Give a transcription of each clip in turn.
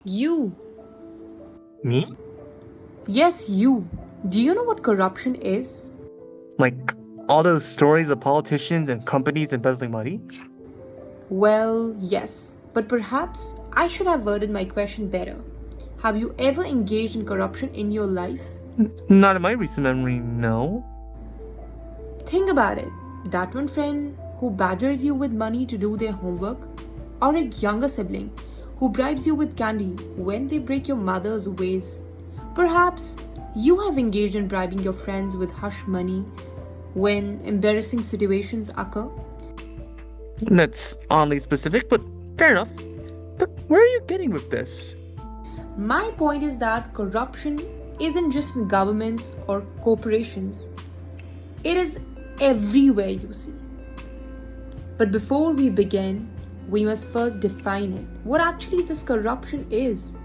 You. Me? Yes, you. Do you know what corruption is? Like all those stories of politicians and companies embezzling money? Well, yes. But perhaps I should have worded my question better. Have you ever engaged in corruption in your life? Not in my recent memory, no. Think about it. That one friend who badgers you with money to do their homework, or a younger sibling who bribes you with candy when they break your mother's ways. Perhaps you have engaged in bribing your friends with hush money when embarrassing situations occur. That's oddly specific, but fair enough. But where are you getting with this? My point is that corruption isn't just in governments or corporations, it is everywhere you see. But before we begin, we must first define it. What actually this corruption is.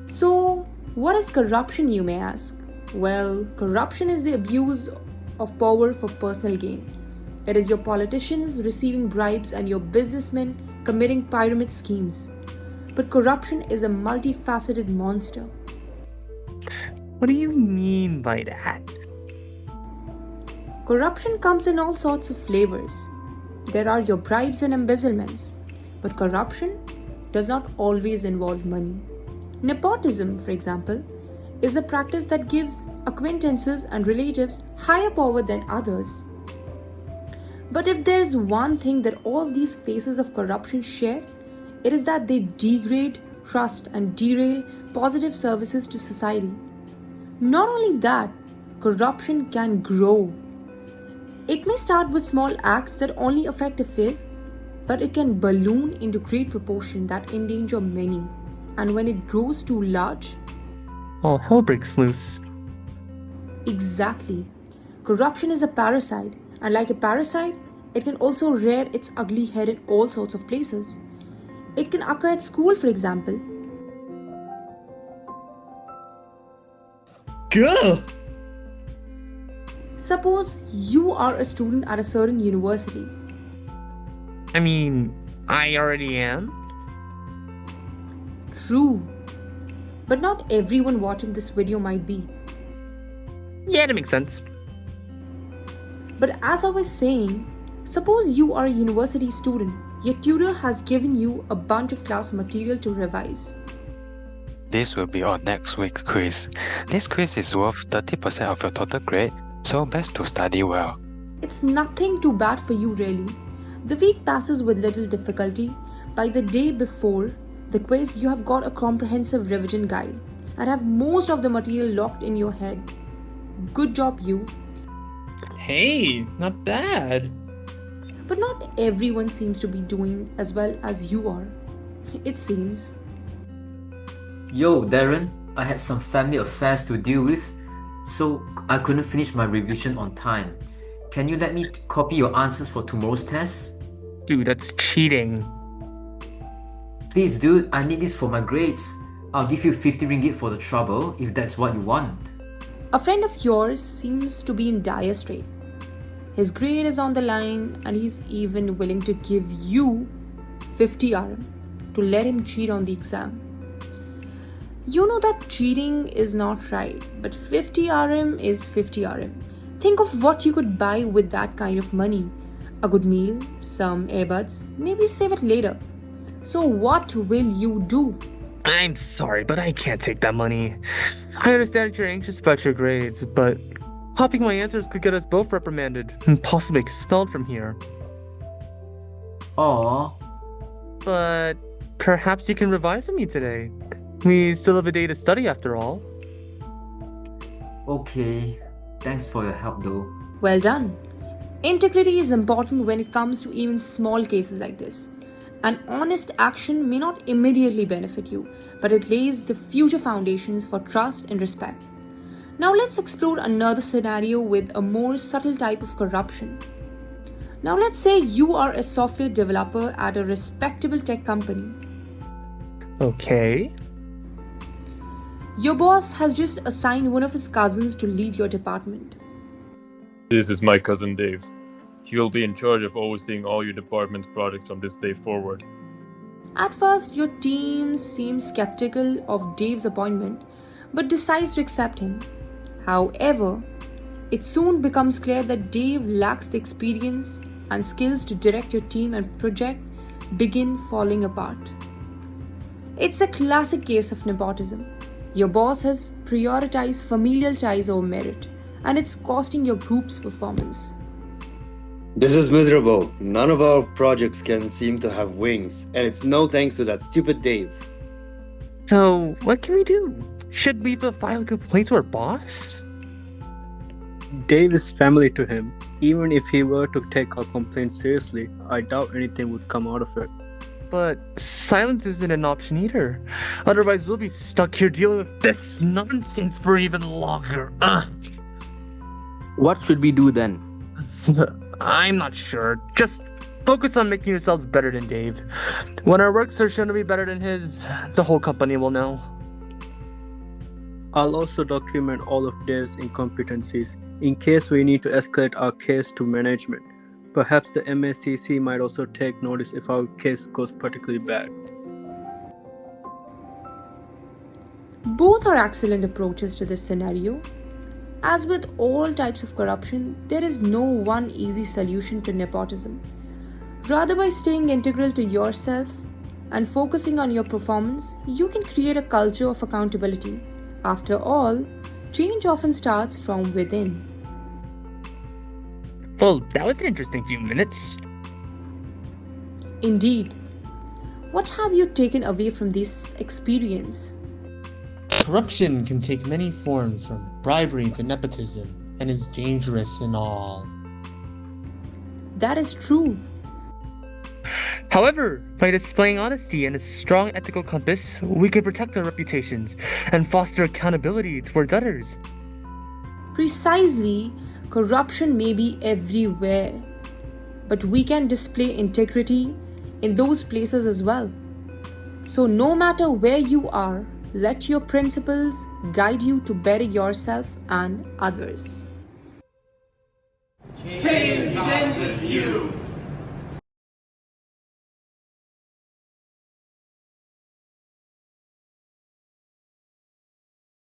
So, what is corruption, you may ask? Well, corruption is the abuse of power for personal gain. It is your politicians receiving bribes and your businessmen committing pyramid schemes. But corruption is a multifaceted monster. What do you mean by that? Corruption comes in all sorts of flavors. There are your bribes and embezzlements. But corruption does not always involve money. Nepotism, for example, is a practice that gives acquaintances and relatives higher power than others. But if there is one thing that all these phases of corruption share, it is that they degrade trust and derail positive services to society. Not only that, corruption can grow. It may start with small acts that only affect a few, but it can balloon into great proportion that endanger many. And when it grows too large, All hell breaks loose. exactly. Corruption is a parasite, and like a parasite, it can also rear its ugly head in all sorts of places. It can occur at school, for example. Gah! Suppose you are a student at a certain university. I mean, I already am. True. But not everyone watching this video might be. Yeah, that makes sense. But as I was saying, suppose you are a university student. Your tutor has given you a bunch of class material to revise. This will be our next week quiz. This quiz is worth 30% of your total grade, so best to study well. It's nothing too bad for you, really. The week passes with little difficulty. By the day before the quiz, you have got a comprehensive revision guide and have most of the material locked in your head. Good job, you. Hey, not bad. But not everyone seems to be doing as well as you are. It seems. Yo, Darren, I had some family affairs to deal with, so I couldn't finish my revision on time. Can you let me copy your answers for tomorrow's test? Dude, that's cheating. Please, dude, I need this for my grades. I'll give you 50 ringgit for the trouble if that's what you want. A friend of yours seems to be in dire strait. His grade is on the line and he's even willing to give you 50 RM to let him cheat on the exam. You know that cheating is not right, but 50 RM is 50 RM. Think of what you could buy with that kind of money. A good meal, some earbuds, maybe save it later. So what will you do? I'm sorry, but I can't take that money. I understand you're anxious about your grades, but copying my answers could get us both reprimanded and possibly expelled from here. Aw, But perhaps you can revise with me today. We still have a day to study after all. okay. Thanks for your help though. Well done. Integrity is important when it comes to even small cases like this. An honest action may not immediately benefit you, but it lays the future foundations for trust and respect. Now let's explore another scenario with a more subtle type of corruption. Now let's say you are a software developer at a respectable tech company. Okay. Your boss has just assigned one of his cousins to lead your department. This is my cousin Dave. He will be in charge of overseeing all your department's projects from this day forward. At first, your team seems skeptical of Dave's appointment but decides to accept him. However, it soon becomes clear that Dave lacks the experience and skills to direct your team, and project begin falling apart. It's a classic case of nepotism. Your boss has prioritized familial ties over merit, and it's costing your group's performance. This is miserable. None of our projects can seem to have wings, and it's no thanks to that stupid Dave. So, what can we do? Should we file a complaint to our boss? Dave is family to him. Even if he were to take our complaint seriously, I doubt anything would come out of it. But silence isn't an option either. Otherwise, we'll be stuck here dealing with this nonsense for even longer. What should we do then? I'm not sure. Just focus on making yourselves better than Dave. When our works are shown to be better than his, the whole company will know. I'll also document all of Dave's incompetencies in case we need to escalate our case to management. Perhaps the MACC might also take notice if our case goes particularly bad. Both are excellent approaches to this scenario. As with all types of corruption, there is no one easy solution to nepotism. Rather, by staying integral to yourself and focusing on your performance, you can create a culture of accountability. After all, change often starts from within. Well, that was an interesting few minutes. Indeed. What have you taken away from this experience? Corruption can take many forms, from bribery to nepotism, and is dangerous in all. That is true. However, by displaying honesty and a strong ethical compass, we can protect our reputations and foster accountability towards others. Precisely, corruption may be everywhere, but we can display integrity in those places as well. So, no matter where you are, let your principles guide you to better yourself and others. Change begins with you.